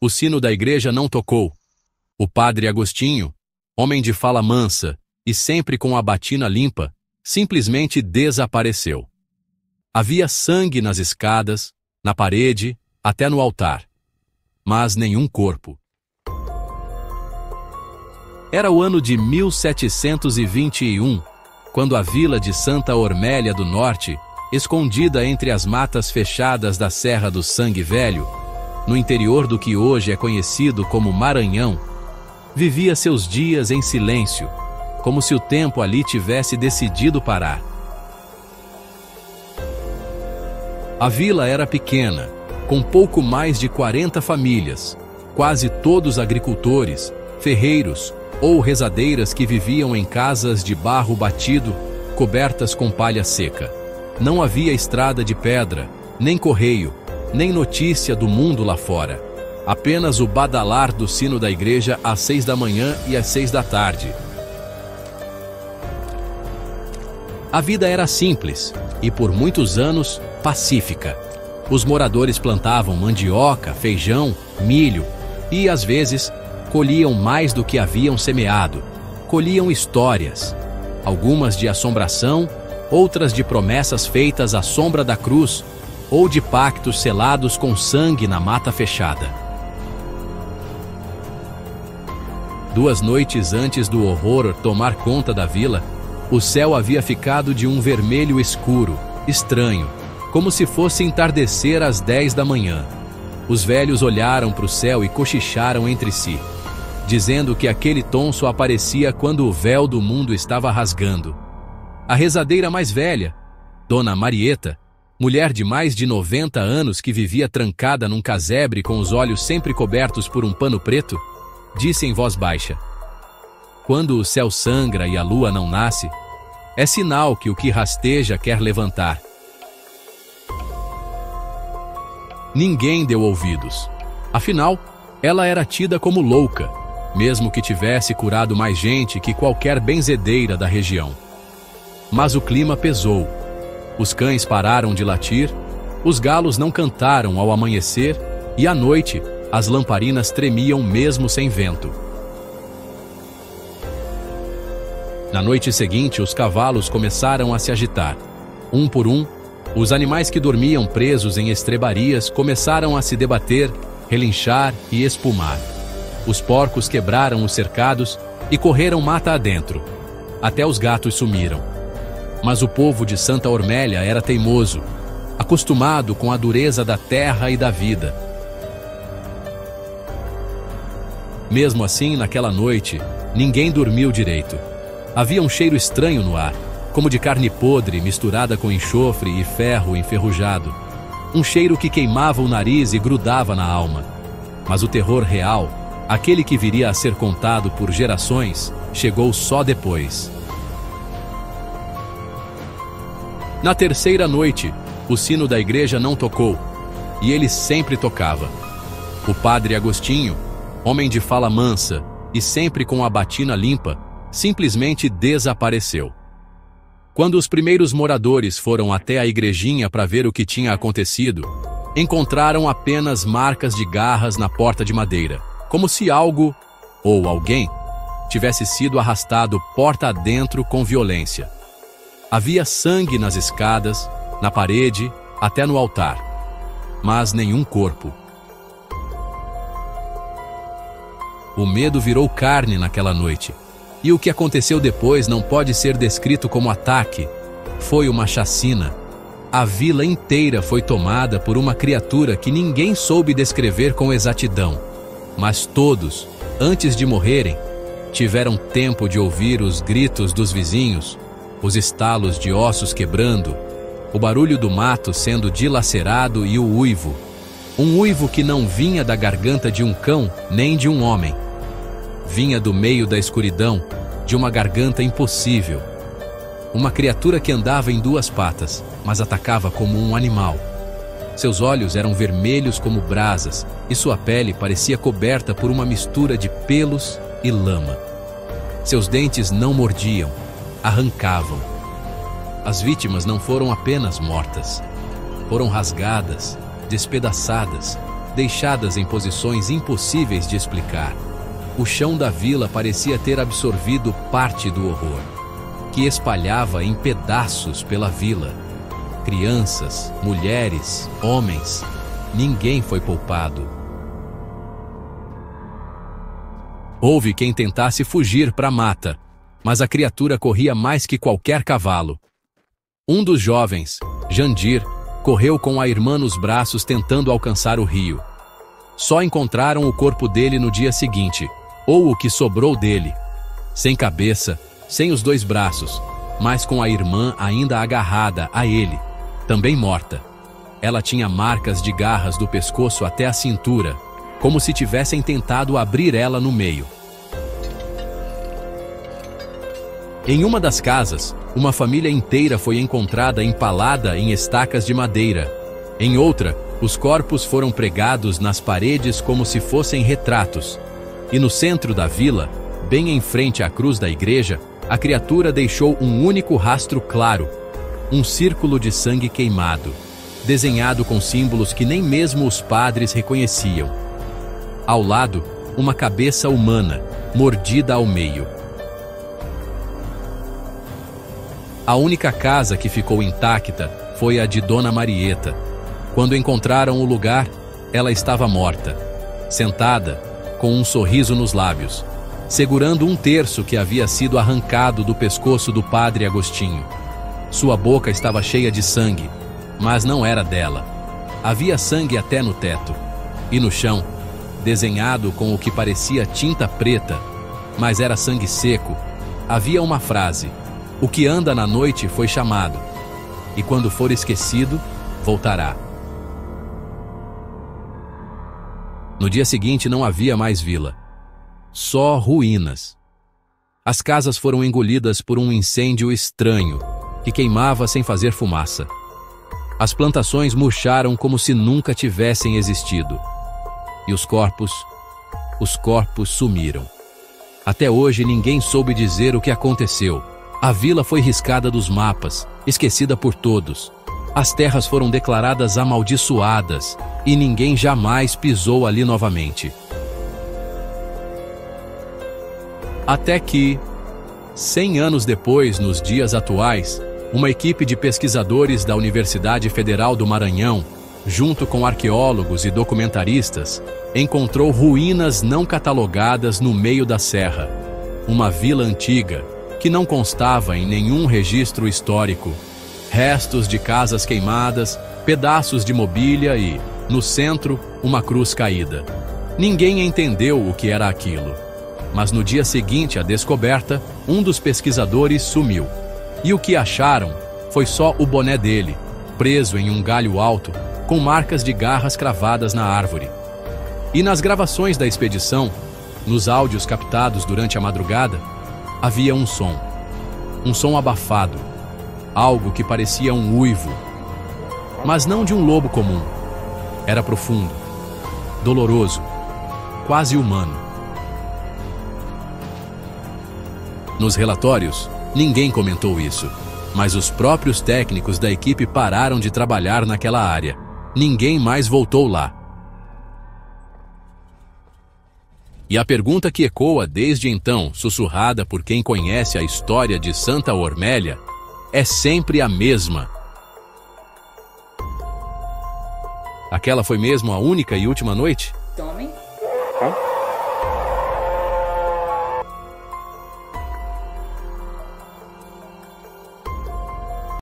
o sino da igreja não tocou. O padre Agostinho, homem de fala mansa e sempre com a batina limpa, simplesmente desapareceu. Havia sangue nas escadas, na parede, até no altar. Mas nenhum corpo. Era o ano de 1721, quando a vila de Santa Ormélia do Norte, escondida entre as matas fechadas da Serra do Sangue Velho, no interior do que hoje é conhecido como Maranhão, vivia seus dias em silêncio, como se o tempo ali tivesse decidido parar. A vila era pequena, com pouco mais de 40 famílias, quase todos agricultores, ferreiros ou rezadeiras que viviam em casas de barro batido, cobertas com palha seca. Não havia estrada de pedra, nem correio, nem notícia do mundo lá fora. Apenas o badalar do sino da igreja às 6 da manhã e às 6 da tarde. A vida era simples e, por muitos anos, pacífica. Os moradores plantavam mandioca, feijão, milho e, às vezes, colhiam mais do que haviam semeado. Colhiam histórias, algumas de assombração, outras de promessas feitas à sombra da cruz ou de pactos selados com sangue na mata fechada. 2 noites antes do horror tomar conta da vila, o céu havia ficado de um vermelho escuro, estranho, como se fosse entardecer às 10 da manhã. Os velhos olharam para o céu e cochicharam entre si, dizendo que aquele tom só aparecia quando o véu do mundo estava rasgando. A rezadeira mais velha, Dona Marieta, mulher de mais de 90 anos que vivia trancada num casebre com os olhos sempre cobertos por um pano preto, disse em voz baixa: "Quando o céu sangra e a lua não nasce, é sinal que o que rasteja quer levantar." Ninguém deu ouvidos. Afinal, ela era tida como louca, mesmo que tivesse curado mais gente que qualquer benzedeira da região. Mas o clima pesou. Os cães pararam de latir, os galos não cantaram ao amanhecer e à noite as lamparinas tremiam mesmo sem vento. Na noite seguinte, os cavalos começaram a se agitar. Um por um, os animais que dormiam presos em estrebarias começaram a se debater, relinchar e espumar. Os porcos quebraram os cercados e correram mata adentro. Até os gatos sumiram. Mas o povo de Santa Ormélia era teimoso, acostumado com a dureza da terra e da vida. Mesmo assim, naquela noite, ninguém dormiu direito. Havia um cheiro estranho no ar, como de carne podre misturada com enxofre e ferro enferrujado. Um cheiro que queimava o nariz e grudava na alma. Mas o terror real, aquele que viria a ser contado por gerações, chegou só depois. Na terceira noite, o sino da igreja não tocou, e ele sempre tocava. O padre Agostinho, homem de fala mansa e sempre com a batina limpa, simplesmente desapareceu. Quando os primeiros moradores foram até a igrejinha para ver o que tinha acontecido, encontraram apenas marcas de garras na porta de madeira, como se algo, ou alguém, tivesse sido arrastado porta adentro com violência. Havia sangue nas escadas, na parede, até no altar, mas nenhum corpo. O medo virou carne naquela noite, e o que aconteceu depois não pode ser descrito como ataque. Foi uma chacina. A vila inteira foi tomada por uma criatura que ninguém soube descrever com exatidão. Mas todos, antes de morrerem, tiveram tempo de ouvir os gritos dos vizinhos, os estalos de ossos quebrando, o barulho do mato sendo dilacerado e o uivo. Um uivo que não vinha da garganta de um cão nem de um homem. Vinha do meio da escuridão, de uma garganta impossível. Uma criatura que andava em 2 patas, mas atacava como um animal. Seus olhos eram vermelhos como brasas e sua pele parecia coberta por uma mistura de pelos e lama. Seus dentes não mordiam, arrancavam. As vítimas não foram apenas mortas, foram rasgadas, despedaçadas deixadas em posições impossíveis de explicar. O chão da vila parecia ter absorvido parte do horror, que espalhava em pedaços pela vila. Crianças, mulheres, homens, ninguém foi poupado. Houve quem tentasse fugir para a mata, mas a criatura corria mais que qualquer cavalo. Um dos jovens, Jandir, correu com a irmã nos braços tentando alcançar o rio. Só encontraram o corpo dele no dia seguinte, ou o que sobrou dele, sem cabeça, sem os 2 braços, mas com a irmã ainda agarrada a ele, também morta. Ela tinha marcas de garras do pescoço até a cintura, como se tivessem tentado abrir ela no meio. Em uma das casas, uma família inteira foi encontrada empalada em estacas de madeira. Em outra, os corpos foram pregados nas paredes como se fossem retratos. E no centro da vila, bem em frente à cruz da igreja, a criatura deixou um único rastro claro, um círculo de sangue queimado, desenhado com símbolos que nem mesmo os padres reconheciam. Ao lado, uma cabeça humana, mordida ao meio. A única casa que ficou intacta foi a de Dona Marieta. Quando encontraram o lugar, ela estava morta, sentada, com um sorriso nos lábios, segurando um terço que havia sido arrancado do pescoço do padre Agostinho. Sua boca estava cheia de sangue, mas não era dela. Havia sangue até no teto. E no chão, desenhado com o que parecia tinta preta, mas era sangue seco, havia uma frase: "O que anda na noite foi chamado, e quando for esquecido, voltará." No dia seguinte não havia mais vila. Só ruínas. As casas foram engolidas por um incêndio estranho, que queimava sem fazer fumaça. As plantações murcharam como se nunca tivessem existido. E os corpos sumiram. Até hoje ninguém soube dizer o que aconteceu. A vila foi riscada dos mapas, esquecida por todos. As terras foram declaradas amaldiçoadas e ninguém jamais pisou ali novamente. Até que, 100 anos depois, nos dias atuais, uma equipe de pesquisadores da Universidade Federal do Maranhão, junto com arqueólogos e documentaristas, encontrou ruínas não catalogadas no meio da serra. Uma vila antiga, que não constava em nenhum registro histórico. Restos de casas queimadas, pedaços de mobília e, no centro, uma cruz caída. Ninguém entendeu o que era aquilo. Mas no dia seguinte à descoberta, um dos pesquisadores sumiu. E o que acharam foi só o boné dele, preso em um galho alto, com marcas de garras cravadas na árvore. E nas gravações da expedição, nos áudios captados durante a madrugada, havia um som abafado, algo que parecia um uivo, mas não de um lobo comum. Era profundo, doloroso, quase humano. Nos relatórios, ninguém comentou isso, mas os próprios técnicos da equipe pararam de trabalhar naquela área. Ninguém mais voltou lá. E a pergunta que ecoa desde então, sussurrada por quem conhece a história de Santa Ormélia, é sempre a mesma. Aquela foi mesmo a única e última noite?